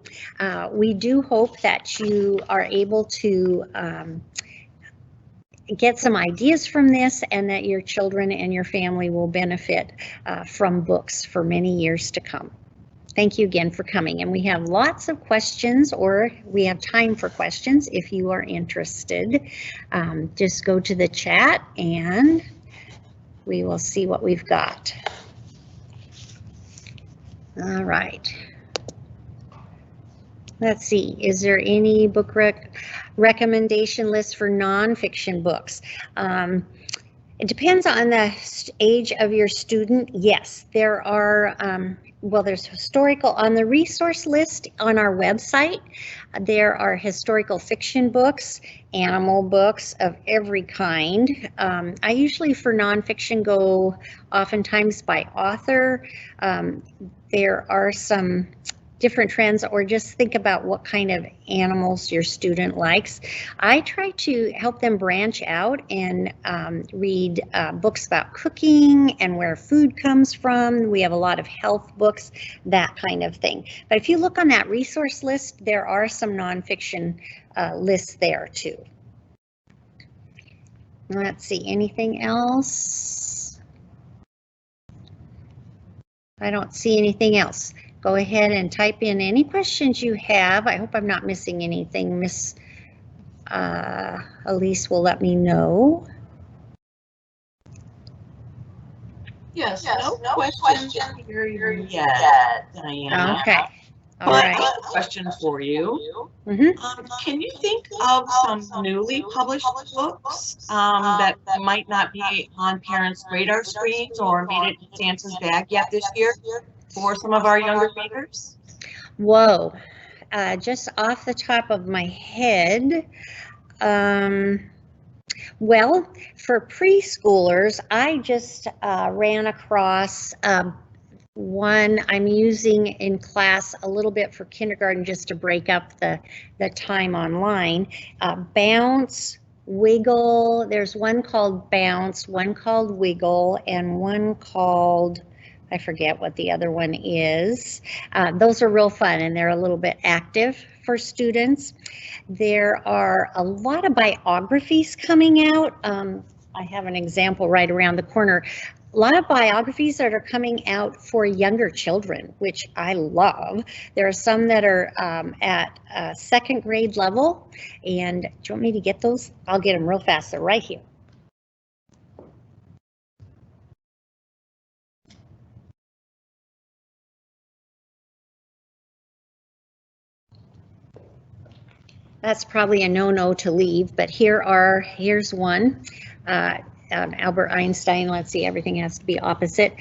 We do hope that you are able to get some ideas from this, and that your children and your family will benefit from books for many years to come. Thank you again for coming, and we have lots of questions, or we have time for questions if you are interested. Just go to the chat and we will see what we've got. All right. Let's see, is there any book recommendation list for nonfiction books? It depends on the age of your student. Yes, there are, well, there's historical on the resource list on our website. There are historical fiction books, animal books of every kind. I usually for nonfiction go oftentimes by author. There are some different trends, or just think about what kind of animals your student likes. I try to help them branch out and read books about cooking and where food comes from. We have a lot of health books, that kind of thing. But if you look on that resource list, there are some nonfiction lists there too. Let's see, anything else? I don't see anything else. Go ahead and type in any questions you have. I hope I'm not missing anything. Miss Elise will let me know. Yes, no questions here yet, Diana. Okay. All But right. I have a question for you. Can you think of some newly published books that might not be on parents' radar screens or made it to Santa's bag yet this year? for some of our younger readers? Whoa, just off the top of my head, well, for preschoolers, I just ran across one I'm using in class a little bit for kindergarten just to break up the time online. Bounce, Wiggle, there's one called Bounce, one called Wiggle, and one called, I forget what the other one is. Those are real fun and they're a little bit active for students. There are a lot of biographies coming out. I have an example right around the corner. A lot of biographies that are coming out for younger children, which I love. There are some that are at second grade level. And do you want me to get those? I'll get them real fast. They're right here. That's probably a no-no to leave, but here's one. Albert Einstein, let's see, everything has to be opposite.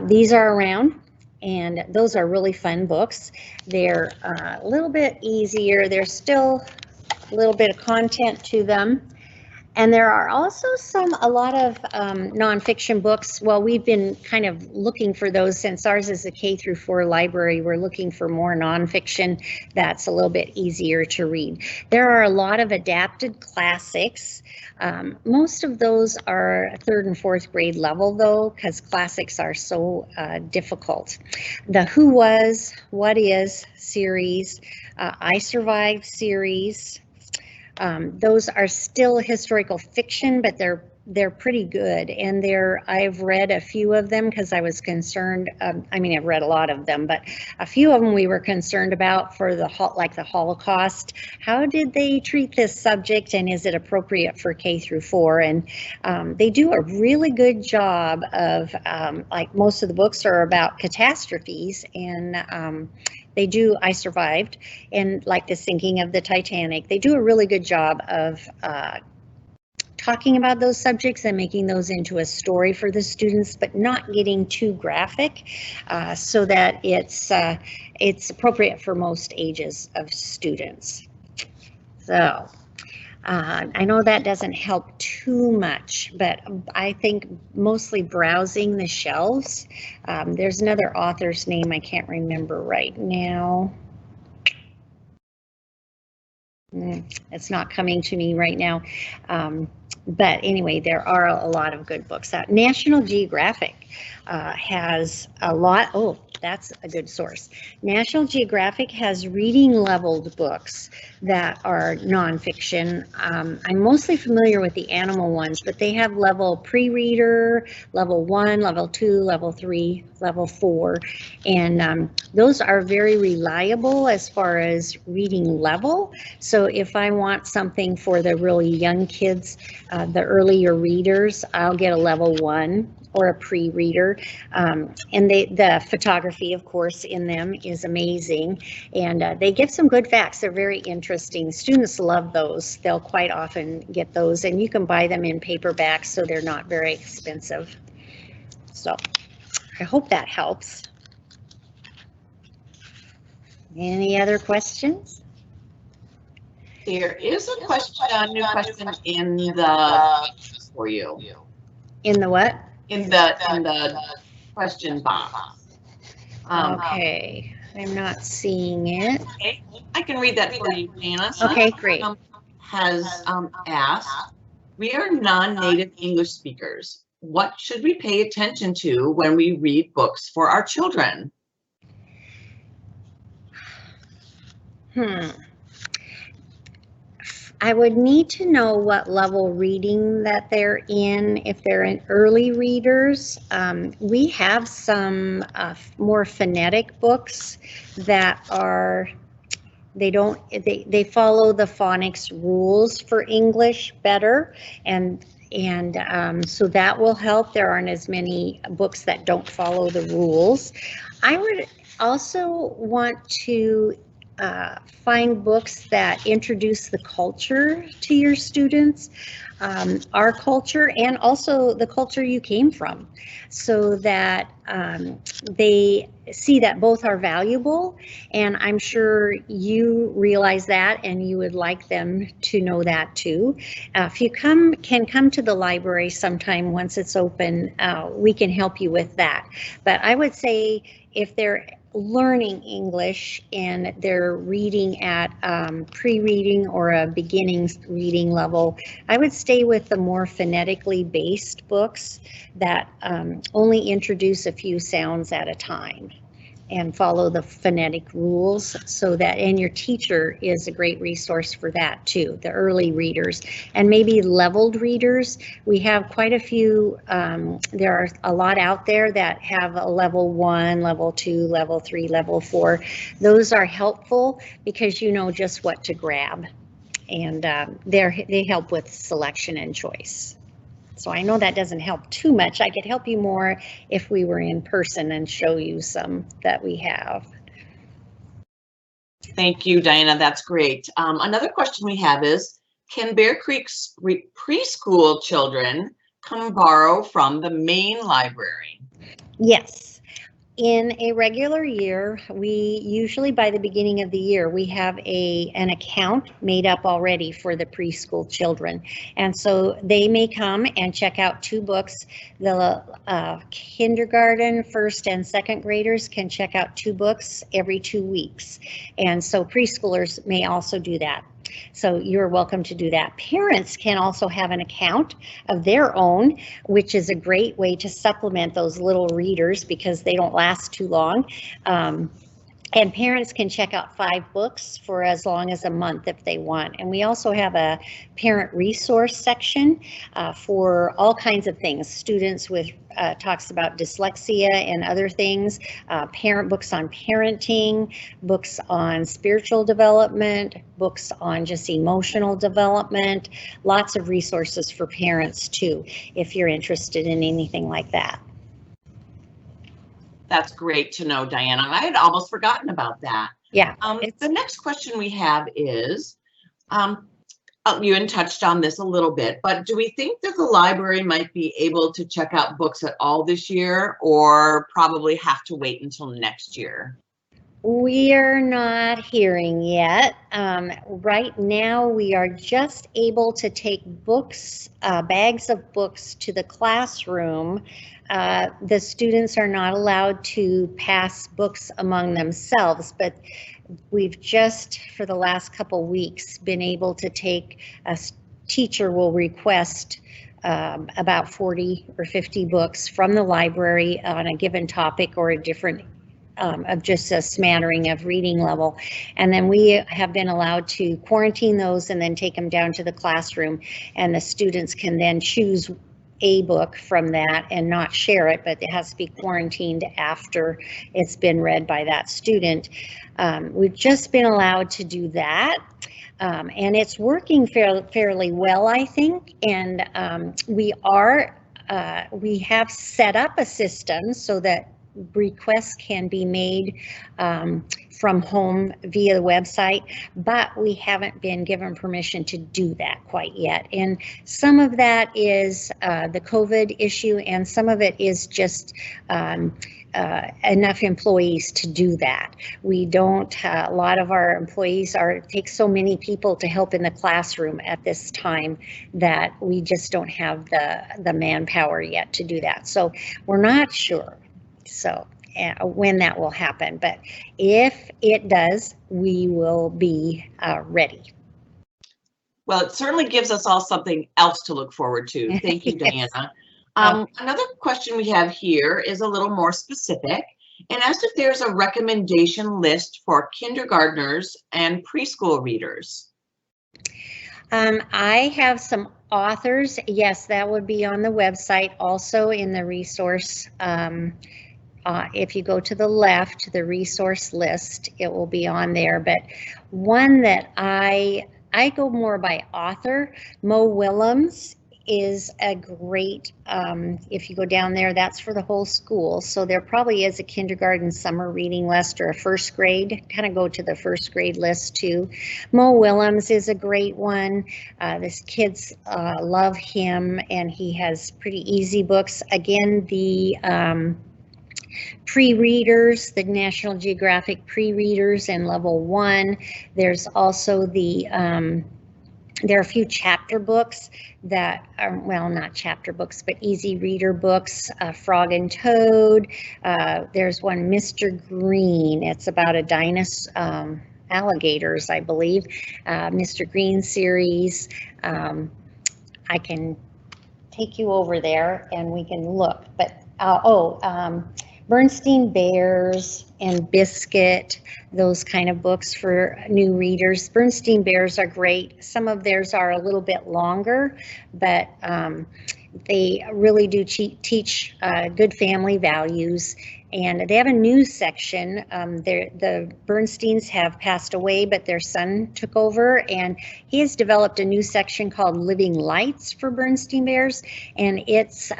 These are around, and those are really fun books. They're a little bit easier. There's still a little bit of content to them. And there are also a lot of nonfiction books. Well, we've been kind of looking for those since ours is a K-4 library. We're looking for more nonfiction that's a little bit easier to read. There are a lot of adapted classics. Most of those are 3rd and 4th grade level though, because classics are so difficult. The Who Was, What Is series, I Survived series. Those are still historical fiction, but they're pretty good, and I've read a few of them because I was concerned. I mean, I've read a lot of them, but a few of them we were concerned about for the Holocaust. How did they treat this subject, and is it appropriate for K-4? And they do a really good job of, like most of the books are about catastrophes, and they do I Survived, and like the sinking of the Titanic. They do a really good job of talking about those subjects and making those into a story for the students, but not getting too graphic, so that it's appropriate for most ages of students. So I know that doesn't help too much, but I think mostly browsing the shelves. There's another author's name I can't remember right now. It's not coming to me right now. But anyway, there are a lot of good books out. National Geographic has a lot. Oh, that's a good source. National Geographic has reading leveled books that are nonfiction. I'm mostly familiar with the animal ones, but they have level pre-reader, level 1, level 2, level 3, level 4, and those are very reliable as far as reading level. So if I want something for the really young kids, the earlier readers, I'll get a level 1 or a pre-reader, and the photography, of course, in them is amazing, and they give some good facts. They're very interesting. Students love those. They'll quite often get those, and you can buy them in paperbacks, so they're not very expensive. So I hope that helps. Any other questions? There is a question, a new question in the for you. In the what? In the question box. Okay, I'm not seeing it. Okay, I can read that for you, Dianna. Okay, great. Has asked, we are non-native English speakers. What should we pay attention to when we read books for our children? I would need to know what level reading that they're in. If they're in early readers, we have some more phonetic books that are, they follow the phonics rules for English better, and so that will help. There aren't as many books that don't follow the rules. I would also want to find books that introduce the culture to your students, our culture, and also the culture you came from, so that they see that both are valuable. And I'm sure you realize that, and you would like them to know that too. If you can come to the library sometime once it's open, we can help you with that. But I would say if they're learning English and they're reading at pre-reading or a beginning reading level, I would stay with the more phonetically based books that only introduce a few sounds at a time and follow the phonetic rules, so that, and your teacher is a great resource for that too, the early readers. And maybe leveled readers, we have quite a few, there are a lot out there that have a level 1, level 2, level 3, level 4. Those are helpful because you know just what to grab, and they help with selection and choice. So I know that doesn't help too much. I could help you more if we were in person and show you some that we have. Thank you, Dianna. That's great. Another question we have is, can Bear Creek's preschool children come borrow from the main library? Yes. In a regular year, we usually, by the beginning of the year, we have an account made up already for the preschool children. And so they may come and check out 2 books. The kindergarten, first and second graders can check out 2 books every 2 weeks. And so preschoolers may also do that. So you're welcome to do that. Parents can also have an account of their own, which is a great way to supplement those little readers because they don't last too long. And parents can check out 5 books for as long as a month if they want. And we also have a parent resource section for all kinds of things. Students with talks about dyslexia and other things, parent books on parenting, books on spiritual development, books on just emotional development, lots of resources for parents too, if you're interested in anything like that. That's great to know, Dianna. I had almost forgotten about that. Yeah. The next question we have is, you had touched on this a little bit, but do we think that the library might be able to check out books at all this year, or probably have to wait until next year? We are not hearing yet. Right now, we are just able to take books, bags of books to the classroom. The students are not allowed to pass books among themselves, but we've just, for the last couple weeks, been able to take, a teacher will request about 40 or 50 books from the library on a given topic or a different of just a smattering of reading level. And then we have been allowed to quarantine those and then take them down to the classroom, and the students can then choose a book from that and not share it, but it has to be quarantined after it's been read by that student. We've just been allowed to do that. And it's working fairly well, I think. And we have set up a system so that requests can be made from home via the website, but we haven't been given permission to do that quite yet. And some of that is the COVID issue, and some of it is just enough employees to do that. We don't, a lot of our employees take so many people to help in the classroom at this time that we just don't have the manpower yet to do that. So we're not sure. So when that will happen, but if it does, we will be ready. Well, it certainly gives us all something else to look forward to. Thank you, Yes. Dianna. Another question we have here is a little more specific, and asked if there's a recommendation list for kindergartners and preschool readers. I have some authors. Yes, that would be on the website, also in the resource. If you go to the left, the resource list, it will be on there. But one that I go more by author, Mo Willems is a great, if you go down there, that's for the whole school. So there probably is a kindergarten summer reading list or a first grade, kind of go to the first grade list too. Mo Willems is a great one. This kids love him, and he has pretty easy books. Again, the pre-readers, the National Geographic pre-readers in level 1. There's also the there are a few chapter books that are, well, not chapter books, but easy reader books, Frog and Toad. There's one, Mr. Green. It's about a dinosaur, alligators, I believe. Mr. Green series. I can take you over there and we can look, but Bernstein Bears and Biscuit, those kind of books for new readers. Bernstein Bears are great. Some of theirs are a little bit longer, but they really do teach good family values. And they have a news section. The Bernsteins have passed away, but their son took over, and he has developed a new section called Living Lights for Bernstein Bears, and it's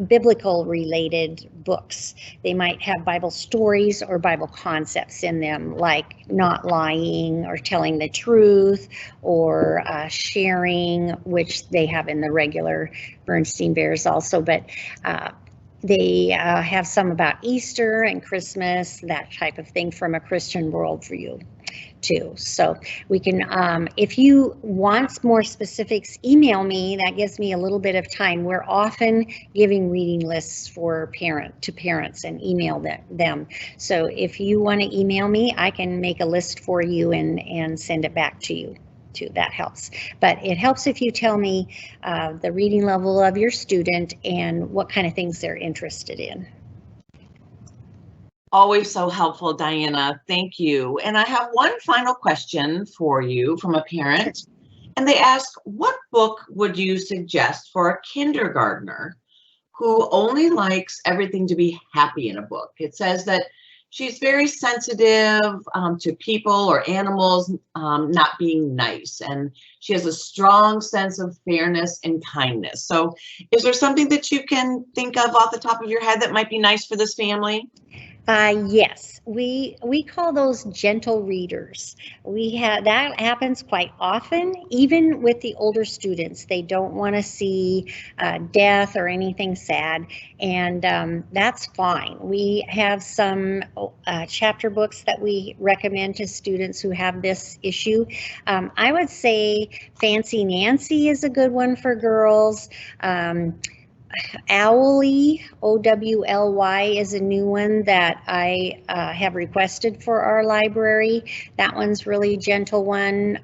biblical related books. They might have Bible stories or Bible concepts in them, like not lying or telling the truth or sharing, which they have in the regular Bernstein Bears also, but they have some about Easter and Christmas, that type of thing from a Christian worldview too. So we can, if you want more specifics, email me. That gives me a little bit of time. We're often giving reading lists for parents and email them. So if you want to email me, I can make a list for you and send it back to you. That helps, but it helps if you tell me the reading level of your student and what kind of things they're interested in. Always so helpful, Dianna. Thank you. And I have one final question for you from a parent, and they ask, what book would you suggest for a kindergartner who only likes everything to be happy in a book? It says that she's very sensitive to people or animals not being nice, and she has a strong sense of fairness and kindness. So is there something that you can think of off the top of your head that might be nice for this family? Yes, we call those gentle readers. That happens quite often, even with the older students. They don't want to see death or anything sad, and that's fine. We have some chapter books that we recommend to students who have this issue. I would say Fancy Nancy is a good one for girls. Owly, O-W-L-Y, is a new one that I have requested for our library. That one's really gentle one.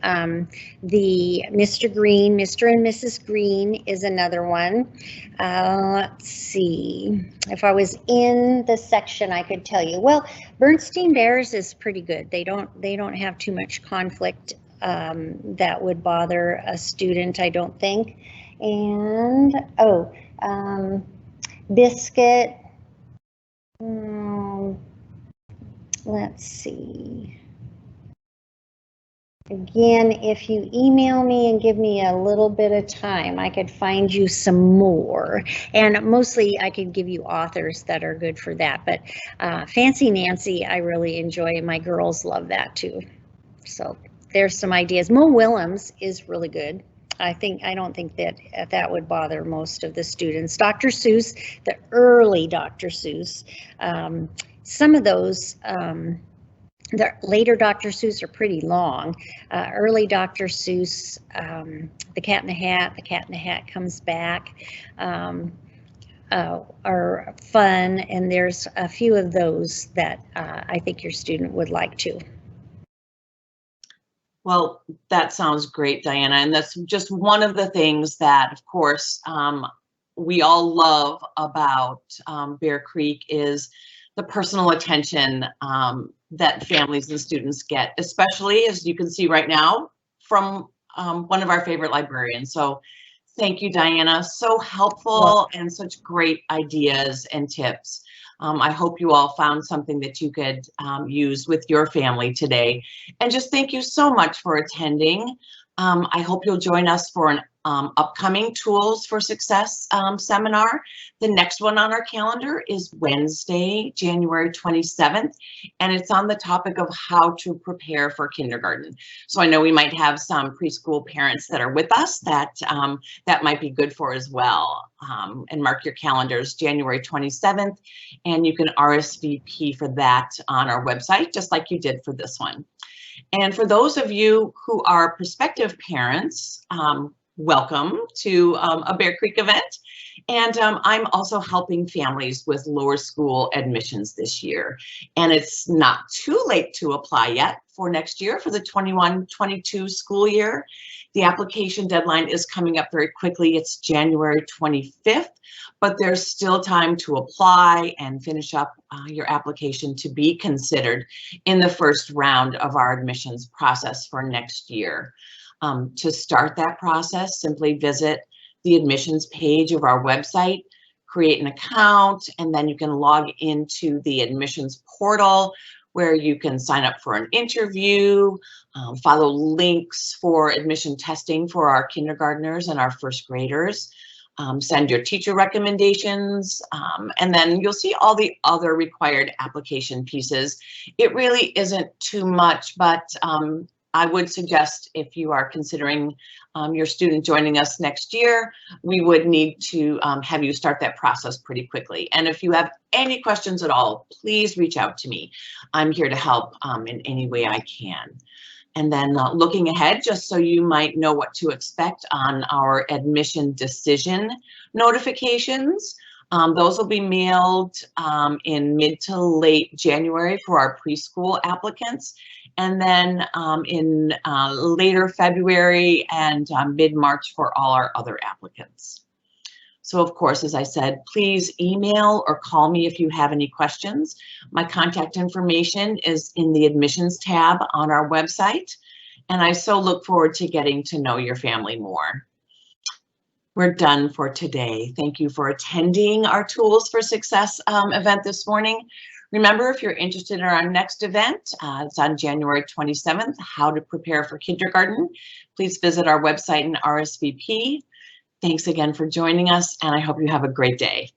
The Mr. Green, Mr. and Mrs. Green is another one. Let's see, if I was in the section, I could tell you. Well, Bernstein Bears is pretty good. They don't have too much conflict that would bother a student, I don't think. And Biscuit, let's see. Again, if you email me and give me a little bit of time, I could find you some more. And mostly I could give you authors that are good for that. But Fancy Nancy, I really enjoy. My girls love that too. So there's some ideas. Mo Willems is really good. I don't think that would bother most of the students. Dr. Seuss, the early Dr. Seuss, some of those, the later Dr. Seuss are pretty long. Early Dr. Seuss, The Cat in the Hat Comes Back, are fun, and there's a few of those that I think your student would like too. Well, that sounds great, Dianna, and that's just one of the things that, of course, we all love about Bear Creek is the personal attention that families and students get, especially, as you can see right now, from one of our favorite librarians. So thank you, Dianna. So helpful and such great ideas and tips. I hope you all found something that you could use with your family today. And just thank you so much for attending. I hope you'll join us for an upcoming Tools for Success seminar. The next one on our calendar is Wednesday, January 27th, and it's on the topic of how to prepare for kindergarten. So I know we might have some preschool parents that are with us that that might be good for as well. And mark your calendars, January 27th, and you can RSVP for that on our website, just like you did for this one. And for those of you who are prospective parents, welcome to a Bear Creek event. And I'm also helping families with lower school admissions this year. And it's not too late to apply yet for next year for the 21-22 school year. The application deadline is coming up very quickly. It's January 25th, but there's still time to apply and finish up your application to be considered in the first round of our admissions process for next year. To start that process, simply visit the admissions page of our website, create an account, and then you can log into the admissions portal where you can sign up for an interview, follow links for admission testing for our kindergartners and our first graders, send your teacher recommendations, and then you'll see all the other required application pieces. It really isn't too much, but I would suggest if you are considering your student joining us next year, we would need to have you start that process pretty quickly. And if you have any questions at all, please reach out to me. I'm here to help in any way I can. And then looking ahead, just so you might know what to expect on our admission decision notifications. Those will be mailed in mid to late January for our preschool applicants, and then in later February and mid-March for all our other applicants. So of course, as I said, please email or call me if you have any questions. My contact information is in the admissions tab on our website, and I so look forward to getting to know your family more. We're done for today. Thank you for attending our Tools for Success event this morning. Remember, if you're interested in our next event, it's on January 27th, How to Prepare for Kindergarten. Please visit our website and RSVP. Thanks again for joining us, and I hope you have a great day.